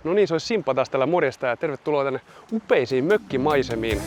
No niin, se olisi Simppa taas täällä, morjesta ja tervetuloa tänne upeisiin mökkimaisemiin.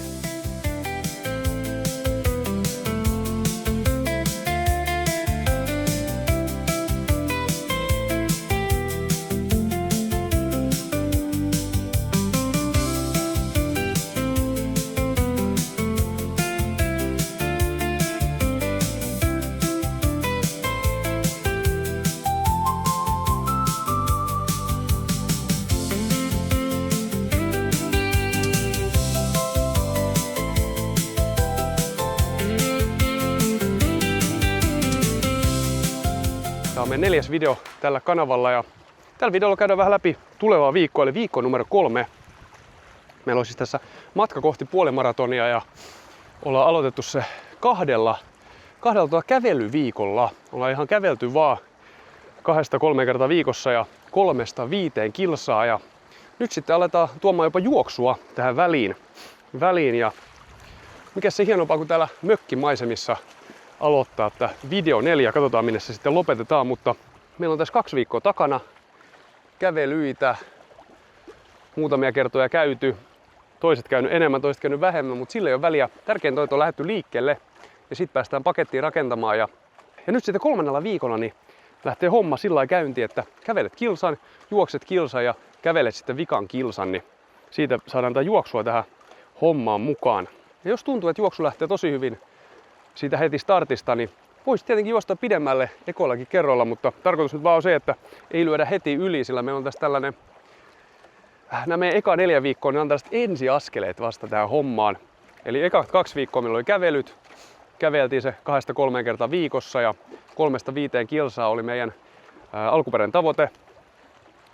Tämä on meidän 4. video tällä kanavalla ja tällä videolla käydään vähän läpi tulevaa viikkoa, eli viikko numero 3. Meillä on siis tässä matka kohti puolimaratonia ja ollaan aloitettu se kahdella kävelyviikolla. Ollaan ihan kävelty vaan 2-3 kertaa viikossa ja 3-5 kilsaa ja nyt sitten aletaan tuomaan jopa juoksua tähän väliin ja mikä se hienompaa kuin täällä mökkimaisemissa aloittaa tämä video 4. Katsotaan minne se sitten lopetetaan, mutta meillä on tässä 2 viikkoa takana kävelyitä. Muutamia kertoja käyty. Toiset käynyt enemmän, toiset käynyt vähemmän, mutta sillä ei ole väliä. Tärkeintä on, että on lähdetty liikkeelle ja sitten päästään pakettiin rakentamaan. Ja nyt sitten 3. viikolla niin lähtee homma sillä lailla käyntiin, että kävelet kilsan, juokset kilsan ja kävelet sitten vikan kilsan, niin siitä saadaan tätä juoksua tähän hommaan mukaan. Ja jos tuntuu, että juoksu lähtee tosi hyvin siitä heti startista, niin voisi tietenkin juosta pidemmälle ekollakin kerralla, mutta tarkoitus nyt vaan on se, että ei lyödä heti yli, sillä meillä on tässä tällainen, nämä meidän eka 4 viikkoa, niin on tällaiset ensiaskeleet vasta tähän hommaan. Eli eka 2 viikkoa meillä oli kävelyt, käveltiin se 2-3 kertaa viikossa ja 3-5 kilsaa oli meidän alkuperäinen tavoite.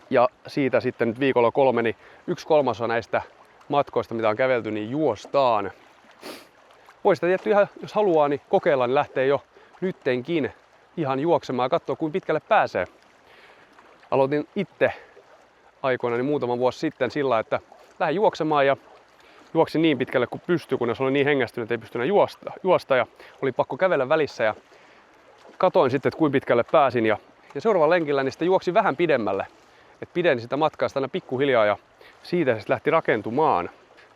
Ja siitä sitten nyt viikolla 3, niin 1/3 näistä matkoista, mitä on kävelty, niin juostaan. Voi sitä tietty ihan, jos haluaa, niin kokeilla, niin lähtee jo nyttenkin ihan juoksemaan ja katsoa, kuinka pitkälle pääsee. Aloitin itse aikoinani muutama vuosi sitten sillä, että lähdin juoksemaan ja juoksin niin pitkälle kuin pystyi, kunnes olin niin hengästynyt, että ei pystynyt juosta ja oli pakko kävellä välissä ja katoin sitten, että kuinka pitkälle pääsin ja seuraavan lenkillä niin sitten juoksin vähän pidemmälle. Et pideni sitä matkaa aina pikkuhiljaa ja siitä se sitten lähti rakentumaan.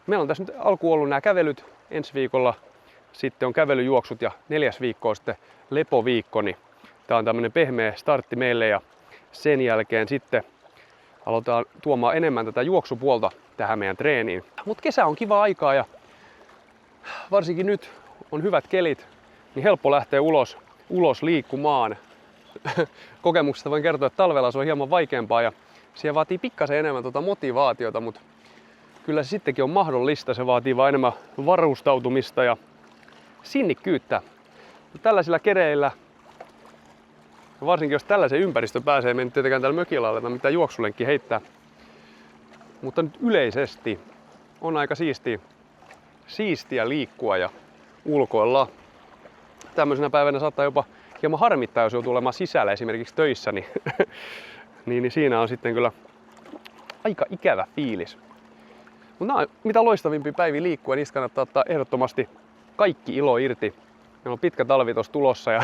Meillä on tässä nyt alkuun ollut nämä kävelyt, ensi viikolla sitten on kävelyjuoksut ja 4. viikko on sitten lepoviikko, niin tää on tämmönen pehmeä startti meille ja sen jälkeen sitten aloitetaan tuomaan enemmän tätä juoksupuolta tähän meidän treeniin. Mutta kesä on kiva aikaa ja varsinkin nyt on hyvät kelit, niin helppo lähteä ulos liikkumaan. Kokemuksesta voin kertoa, että talvella se on hieman vaikeampaa ja siihen vaatii pikkasen enemmän motivaatiota, mutta kyllä se sittenkin on mahdollista. Se vaatii vain enemmän varustautumista ja sinnikkyyttä. Tällaisilla kereillä, varsinkin jos tällaisen ympäristön pääsee, me ei nyt tietenkään täällä mökillä aleta mitään juoksulenkkiä heittää. Mutta nyt yleisesti on aika siistiä liikkua ja ulkoilla. Tämmöisenä päivänä saattaa jopa hieman harmittaa, jos joutuu olemaan sisällä esimerkiksi töissä, niin siinä on sitten kyllä aika ikävä fiilis. Mutta nämä on mitä loistavimpia päiviä liikkua, niistä kannattaa ottaa ehdottomasti kaikki ilo irti. Meillä on pitkä talvi tuossa tulossa ja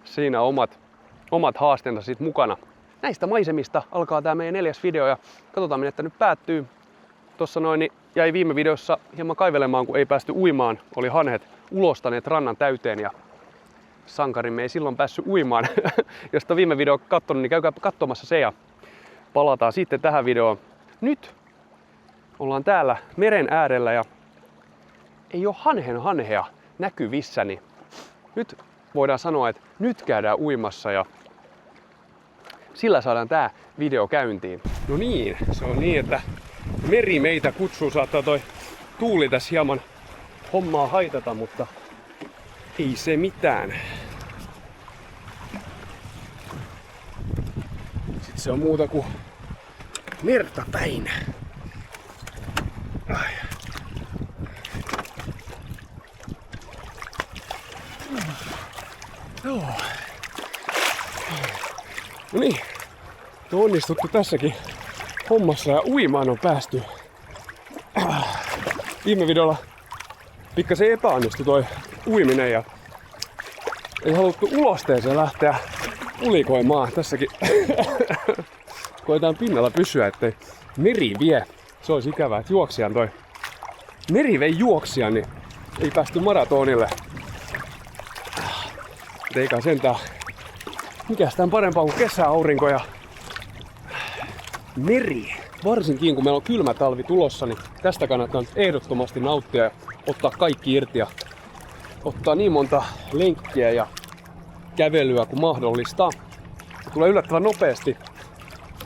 siinä on omat haasteensa siitä mukana. Näistä maisemista alkaa tämä meidän 4. video ja katsotaan minne tämä nyt päättyy. Tuossa noin niin jäi viime videossa hieman kaivelemaan, kun ei päästy uimaan. Oli hanhet ulostaneet rannan täyteen ja sankarimme ei silloin päässyt uimaan. Jos sitä viime video katsonut, niin käykää katsomassa se ja palataan sitten tähän videoon. Nyt ollaan täällä meren äärellä ja ei ole hanhea näkyvissä, niin nyt voidaan sanoa, että nyt käydään uimassa ja sillä saadaan tää video käyntiin. No niin, se on niin, että meri meitä kutsuu, saattaa toi tuuli tässä hieman hommaa haitata, mutta ei se mitään. Sitten se on muuta kuin merta päin. Ai. Joo. No niin, on onnistuttu tässäkin hommassa ja uimaan on päästy. Viime videolla pikkasen epäonnistui toi uiminen ja ei haluttu ulosteeseen lähteä ulikoimaan. Tässäkin koetaan pinnalla pysyä, ettei Meri vie. Se olisi ikävää, että juoksijan toi. Meri vei juoksijan, niin ei päästy maratonille. Eikä sentään. Mikäs tän parempaa kuin kesäaurinko ja meri. Varsinkin kun meillä on kylmä talvi tulossa, niin tästä kannattaa nyt ehdottomasti nauttia ja ottaa kaikki irti ja ottaa niin monta lenkkiä ja kävelyä kuin mahdollista. Se tulee yllättävän nopeasti.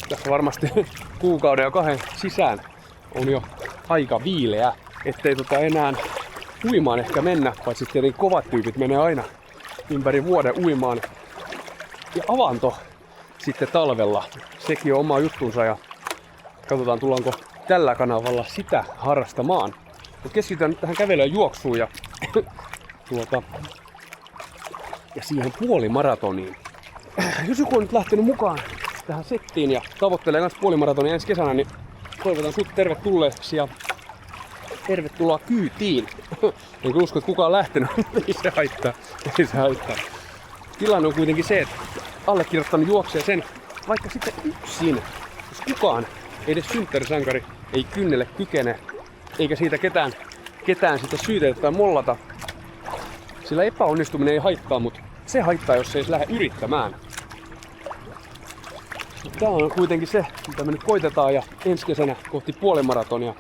Tässä varmasti kuukauden ja 2 sisään on jo aika viileä, ettei enää uimaan ehkä mennä, paitsi tietenkin kovat tyypit menee aina ympäri vuoden uimaan. Ja avanto sitten talvella, sekin on oma juttunsa ja katsotaan tullaanko tällä kanavalla sitä harrastamaan. Mut keskitytään nyt tähän kävelyyn ja juoksuun ja, ja siihen puolimaratoniin. Jos joku on nyt lähtenyt mukaan tähän settiin ja tavoittelee myös puolimaratonia ensi kesänä, niin toivotan sut tervetulleeksi ja tervetuloa kyytiin. Enkä usko, että kukaan on lähtenyt, ei se haittaa. Tilanne on kuitenkin se, että allekirjoittanut juoksee sen vaikka sitten yksin, jos kukaan, edes synttärisankari, ei kynnelle kykene, eikä siitä ketään sitten syytetä tai mollata. Sillä epäonnistuminen ei haittaa, mutta se haittaa, jos ei lähde yrittämään. Tää on kuitenkin se, mitä me nyt koitetaan ja ensi kesänä kohti puolimaratonia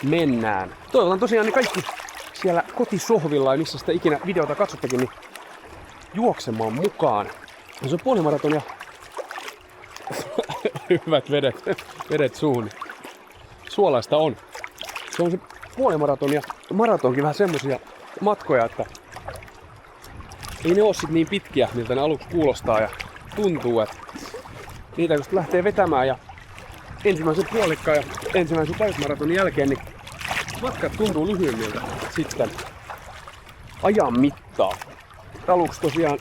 mennään. Toivotan tosiaan ne kaikki siellä kotisohvilla ja missä sitä ikinä videota katsottakin, niin juoksemaan mukaan. Ja se on puolimaratonia. Hyvät vedet suuhun. Suolaista on. Se on se puolimaratoni ja maratonkin vähän semmosia matkoja, että ei ne oo sit niin pitkiä, miltä ne aluksi kuulostaa ja tuntuu, että niitä kun lähtee vetämään ja ensimmäisen puolikkaan ja ensimmäisen täysmaratonin jälkeen, niin matkat tuntuu lyhyemmiltä sitten ajan mittaan. Aluksi tosiaan,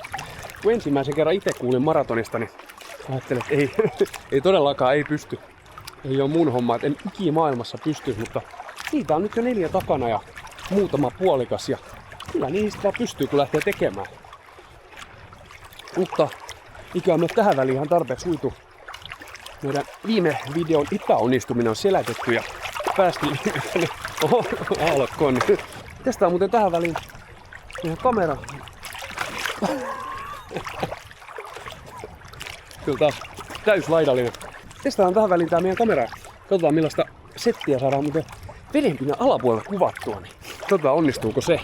kun ensimmäisen kerran itse kuulin maratonista, niin ajattelin, että ei todellakaan ei pysty. Ei oo mun homma, että en ikimaailmassa pysty, mutta niitä on nyt jo 4 takana ja muutama puolikas ja kyllä niistä vaan pystyy, kun lähtee tekemään. Mutta ikä on myös tähän väliin ihan tarpeeksi uitu. Meidän viime videon epäonnistuminen on selätetty ja päästiin tänne aallokkoon. Tästä on muuten tähän väliin meidän kamera. Kyllä taas täyslaidallinen. Testaan tähän väliin tää meidän kamera. Katsotaan millaista settiä saadaan muuten vedenpinnan alapuolella kuvattua. Niin katsotaan onnistuuko se.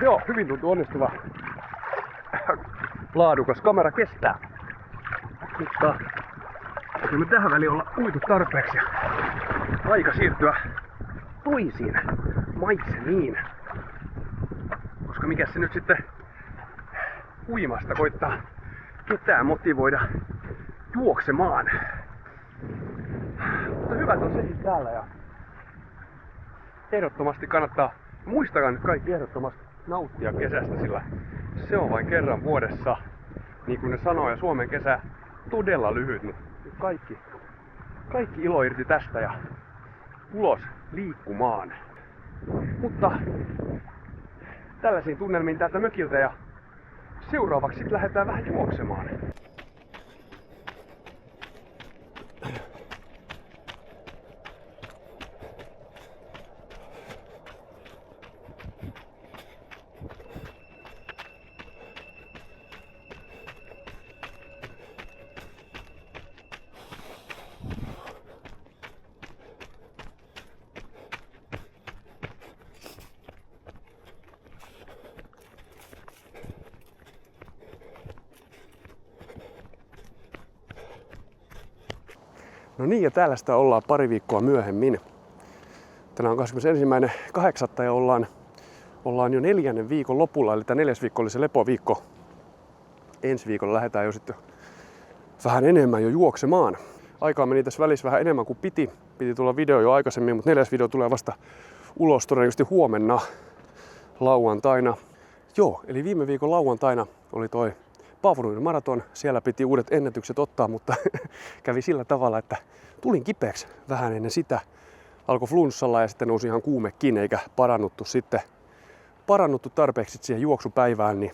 Joo, hyvin tuntuu onnistuva. Laadukas kamera kestää. Mutta me tähän väliin olla uitu tarpeeksi ja aika siirtyä toisiin maitsemiin. Koska mikä se nyt sitten uimasta koittaa ketään motivoida juoksemaan. Mutta hyvät on sekin täällä ja ehdottomasti kannattaa, muistakaa nyt kaikki ehdottomasti nauttia kesästä, sillä se on vain kerran vuodessa. Niin kuin ne sanoo, ja Suomen kesä todella lyhyt, niin kaikki ilo irti tästä ja ulos liikkumaan. Mutta tällaisiin tunnelmiin täältä mökiltä ja seuraavaksi sitten lähdetään vähän juoksemaan. No niin, ja täällä sitä ollaan pari viikkoa myöhemmin. Tänään on 21.8. ja ollaan jo 4. viikon lopulla, eli tämä 4. viikko oli se lepoviikko. Ensi viikolla lähdetään jo sitten vähän enemmän jo juoksemaan. Aikaa meni tässä välissä vähän enemmän kuin piti. Piti tulla video jo aikaisemmin, mutta 4. video tulee vasta ulos todennäköisesti huomenna lauantaina. Joo, eli viime viikon lauantaina oli toi Paavuruinen maraton. Siellä piti uudet ennätykset ottaa, mutta kävi sillä tavalla, että tulin kipeäksi vähän ennen sitä. alkoi flunssalla ja sitten nousi ihan kuumekin, eikä parannuttu tarpeeksi siihen juoksupäivään, niin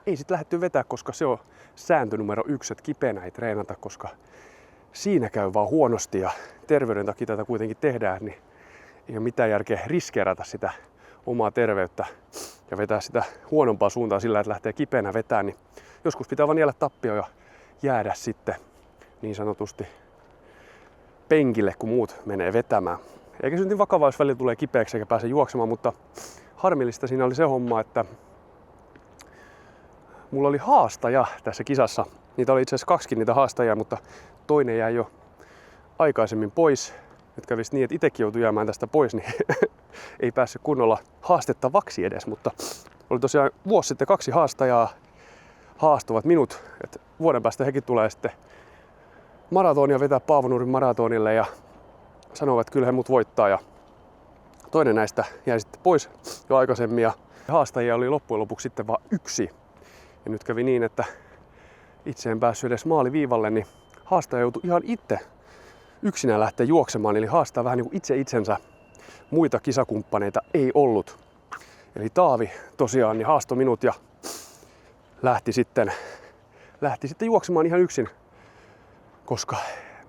ei sitten lähdetty vetää, koska se on sääntö numero 1, että kipeänä ei treenata, koska siinä käy vaan huonosti ja terveyden takia tätä kuitenkin tehdään, niin ei ole mitään järkeä riskeerata sitä omaa terveyttä ja vetää sitä huonompaa suuntaan sillä, että lähtee kipeänä vetää, niin joskus pitää vaan niellä tappio ja jäädä sitten niin sanotusti penkille, kun muut menee vetämään. Eikä se nyt niin vakavaa, jos välillä tulee kipeäksi eikä pääse juoksemaan, mutta harmillista siinä oli se homma, että mulla oli haastaja tässä kisassa. Niitä oli itse asiassa 2 niitä haastajia, mutta toinen jäi jo aikaisemmin pois. Nyt kävisi niin, että itsekin joutui jäämään tästä pois, niin ei päässyt kunnolla haastettavaksi edes. Mutta oli tosiaan vuosi sitten 2 haastajaa haastavat minut. Et vuoden päästä hekin tulee sitten maratonia vetää Paavonuorin maratonille ja sanovat, että kyllä he mut voittaa. Ja toinen näistä jäi sitten pois jo aikaisemmin ja haastajia oli loppujen lopuksi sitten vain 1. Ja nyt kävi niin, että itse en päässyt edes maaliviivalle, niin haastaja joutui ihan itse yksinään lähteä juoksemaan, eli haastaa vähän niin kuin itse itsensä. Muita kisakumppaneita ei ollut. Eli Taavi tosiaan niin haastoi minut ja lähti sitten juoksemaan ihan yksin, koska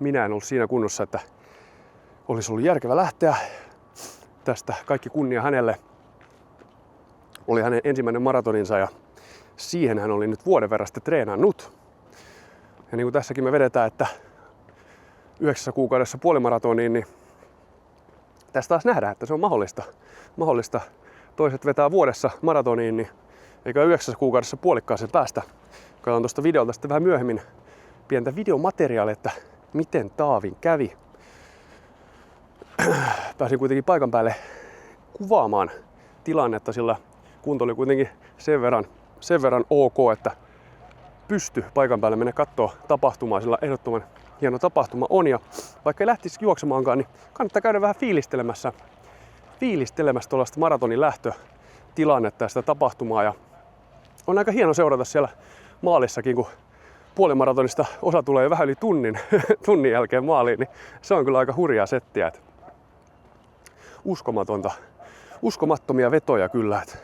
minä en ollut siinä kunnossa, että olisi ollut järkevä lähteä. Tästä kaikki kunnia hänelle. Oli hänen ensimmäinen maratoninsa ja siihen hän oli nyt vuoden verran sitten treenannut. Ja niin kuin tässäkin me vedetään, että 9 kuukaudessa puolimaratoniin, niin tästä taas nähdään, että se on mahdollista. Toiset vetää vuodessa maratoniin, niin eikä 9 kuukaudessa puolikkaaseen päästä. Katson tuosta videolta sitten vähän myöhemmin pientä videomateriaalia, että miten Taavin kävi. Pääsin kuitenkin paikan päälle kuvaamaan tilannetta, sillä kunto oli kuitenkin sen verran ok, että pysty paikan päälle mennä katsoa tapahtumaa, sillä ehdottoman hieno tapahtuma on. Ja vaikka ei lähtisi juoksemaankaan, niin kannattaa käydä vähän fiilistelemässä tuollaista maratonin lähtötilannetta ja sitä tapahtumaa. Ja on aika hieno seurata siellä maalissakin, kun puolimaratonista osa tulee jo vähän yli tunnin jälkeen maaliin, niin se on kyllä aika hurjaa settiä. Että uskomattomia vetoja kyllä, että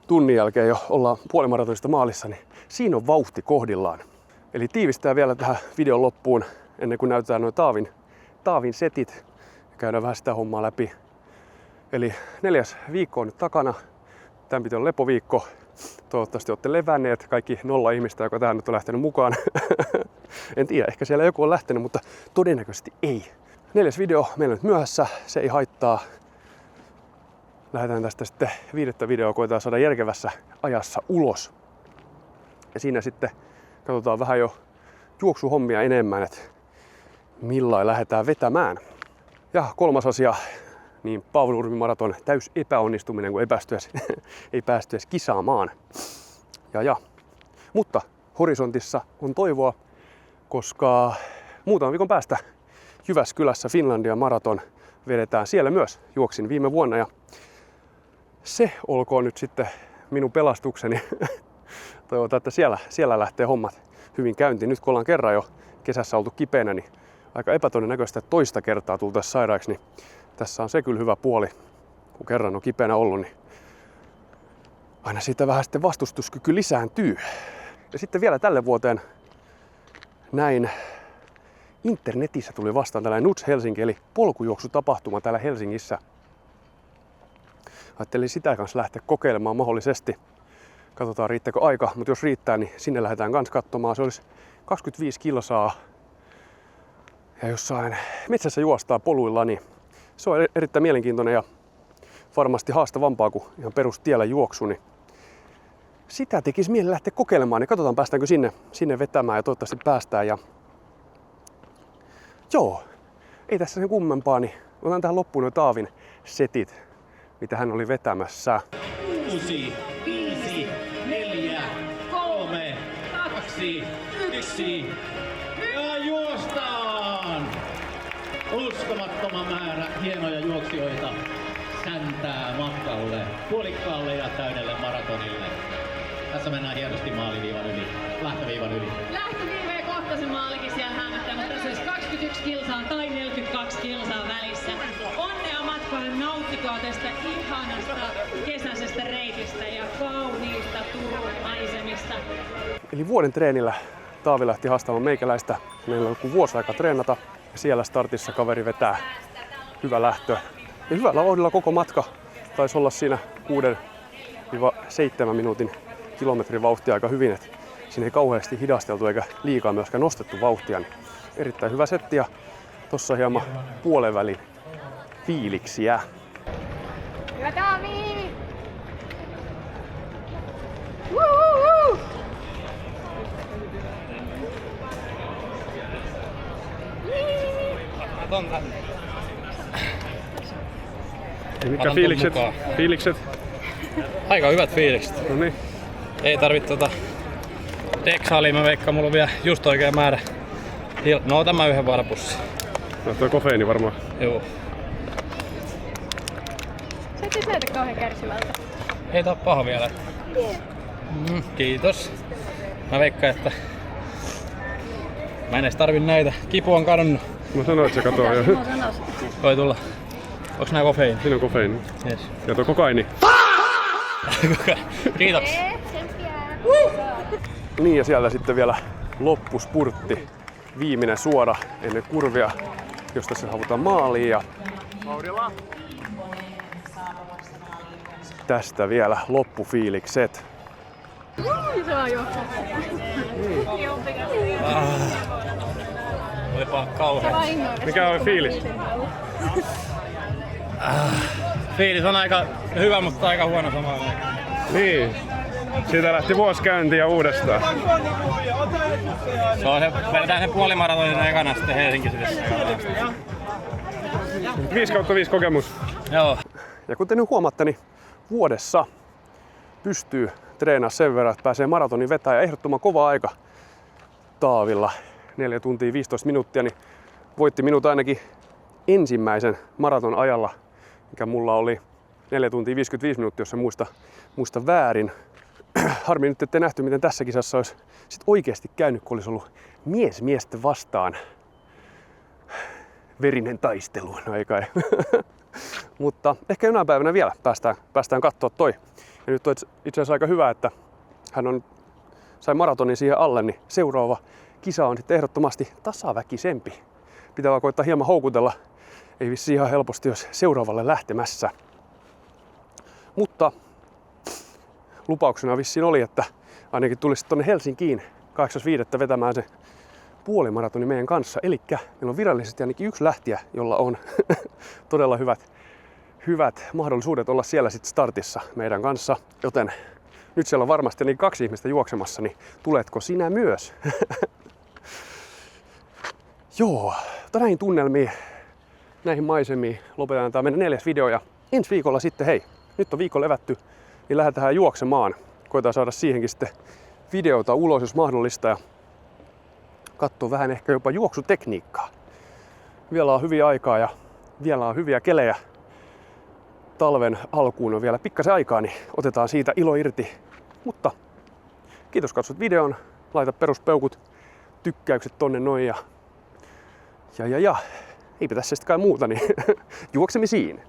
tunnin jälkeen jo ollaan puolimaratonista maalissa, niin siinä on vauhti kohdillaan. Eli tiivistää vielä tähän videon loppuun, ennen kuin näytetään noin Taavin setit ja käydään vähän sitä hommaa läpi. Eli 4. viikko on nyt takana. Tämän piti olla lepoviikko. Toivottavasti olette levänneet, kaikki 0 ihmistä, joka tähän nyt on lähtenyt mukaan. En tiedä, ehkä siellä joku on lähtenyt, mutta todennäköisesti ei. 4. video meillä on nyt myöhässä, se ei haittaa. Lähdetään tästä sitten 5. videoa, koetaan saada järkevässä ajassa ulos. Ja siinä sitten katsotaan vähän jo juoksuhommia enemmän, että millain lähdetään vetämään. Ja 3. asia, niin Paavonurmi maraton täys epäonnistuminen, kun ei päästy edes kisaamaan. Mutta horisontissa on toivoa, koska muutaman viikon päästä Jyväskylässä Finlandia maraton vedetään. Siellä myös juoksin viime vuonna ja se olkoon nyt sitten minun pelastukseni. Toivotaan, että siellä lähtee hommat hyvin käyntiin. Nyt kun ollaan kerran jo kesässä oltu kipeänä, niin aika epätodennäköistä, että toista kertaa tultaisiin sairaaksi. Niin tässä on se kyllä hyvä puoli, kun kerran on kipeänä ollut, niin aina siitä vähän sitten vastustuskyky lisääntyy. Ja sitten vielä tälle vuoteen näin internetissä tuli vastaan tällainen Nuts Helsinki, eli polkujuoksutapahtuma täällä Helsingissä. Ajattelin sitä kanssa lähteä kokeilemaan mahdollisesti. Katsotaan riittääkö aika, mutta jos riittää, niin sinne lähdetään kanssa katsomaan. Se olisi 25 kilsaa. Ja jossain metsässä juostaa poluilla, niin se on erittäin mielenkiintoinen ja varmasti haastavampaa kuin ihan perustiellä juoksu. Niin sitä tekisi mieli lähteä kokeilemaan, niin katsotaan päästäänkö sinne vetämään ja toivottavasti päästään. Ja joo, ei tässä sen kummempaa, niin otan tähän loppuun nuo Taavin setit, mitä hän oli vetämässä. 6, 5, 4, 3, 2, 1 ja juostaan! Uskomattoman määrä hienoja juoksijoita säntää matkalle, puolikkaalle ja täydelle maratonille. Tässä mennään hienosti maaliviivan yli, lähtöviivan yli. Lähtöviiveen kohti kohta se maalikin siellä hämöttää, mutta tässä olisi 21 kilsaa tai 42 kilsaa välissä. Onnea matkaan, nauttikoa tästä ihanasta kesäisestä reitistä ja kauniista Turun maisemista. Eli vuoden treenillä Taavi lähti haastamaan meikäläistä. Meillä on joku vuosi aika treenata ja siellä startissa kaveri vetää hyvä lähtö. Ja hyvällä vauhdilla koko matka taisi olla siinä 6-7 minuutin kilometrin vauhtia aika hyvin. Et siinä ei kauheasti hidasteltu eikä liikaa myöskään nostettu vauhtia. Niin erittäin hyvä setti ja tossa hieman puolenvälin fiiliksiä. Hyvä Taavi! Mitkä fiilikset? Fiilikset? Aika hyvät fiilikset. No niin. Ei tarvitse deksaalia, mä veikkaan, mulla on vielä just oikea määrä. No otan mä yhden varpussin. No toi kofeiini varmaan. Joo. Sä et näytä kauhean kärsivältä. Ei tää oo paha vielä. Kiitos. Mä veikkaan, että mä en edes tarvi näitä. Kipu on kadonnut. Mä sanoin, että se katoaa jo. Voi tulla. Onks nää kofeiini? Siinä on kofeiini. Yes. Ja tuo kokaini. Kiitoksia. Niin ja siellä sitten vielä loppuspurtti. Viimeinen suora ennen kurvia, josta se havutaan maaliin. Ja tästä vielä loppufiilikset. Se vaan juoksee. Olipa kauhea. Mikä on fiilis? Fiilis on aika hyvä, mutta aika huono samaan aikaan. Niin. Siitä lähti vuosi käyntiä uudestaan. Se on se, vedetään se puolimaratonin ekana sitten Helsingissä. 5/5 kokemus. Joo. Ja kuten nyt huomaatte, niin vuodessa pystyy treenaamaan sen verran, että pääsee maratonin vetää ja ehdottoman kova aika Taavilla. 4 tuntia 15 minuuttia, niin voitti minut ainakin ensimmäisen maraton ajalla, mikä mulla oli 4 tuntia 55 minuuttia, jos en muista väärin. Harmi nyt, ettei nähty, miten tässä kisassa olisi sit oikeasti käynyt, kun olisi ollut mies miestä vastaan. Verinen taistelu, no ei kai. Mutta ehkä jonain päivänä vielä päästään katsoa toi. Ja nyt on itse asiassa aika hyvä, että hän sai maratonin siihen alle, niin seuraava kisa on sitten ehdottomasti tasaväkisempi. Pitää vaan koittaa hieman houkutella. Ei vissi ihan helposti, jos seuraavalle lähtemässä. Mutta lupauksena vissiin oli, että ainakin tulisi tuonne Helsinkiin 8.5. vetämään se puolimaratoni meidän kanssa. Elikkä meillä on virallisesti ainakin yksi lähtijä, jolla on todella hyvät mahdollisuudet olla siellä sitten startissa meidän kanssa. Joten nyt siellä on varmasti niin 2 ihmistä juoksemassa, niin tuletko sinä myös? Joo, näihin tunnelmiin, näihin maisemiin lopetetaan tämä meidän 4. video. Ja ensi viikolla sitten, hei, nyt on viikko levätty, niin lähdetään juoksemaan. Koitetaan saada siihenkin sitten videota ulos, jos mahdollista. Ja katsoa vähän ehkä jopa juoksutekniikkaa. Vielä on hyviä aikaa ja vielä on hyviä kelejä. Talven alkuun on vielä pikkasen aikaa, niin otetaan siitä ilo irti. Mutta kiitos katsot videon, laita peruspeukut, tykkäykset tonne noin ja eipä tässä sitten kai muuta, niin juoksemisiin!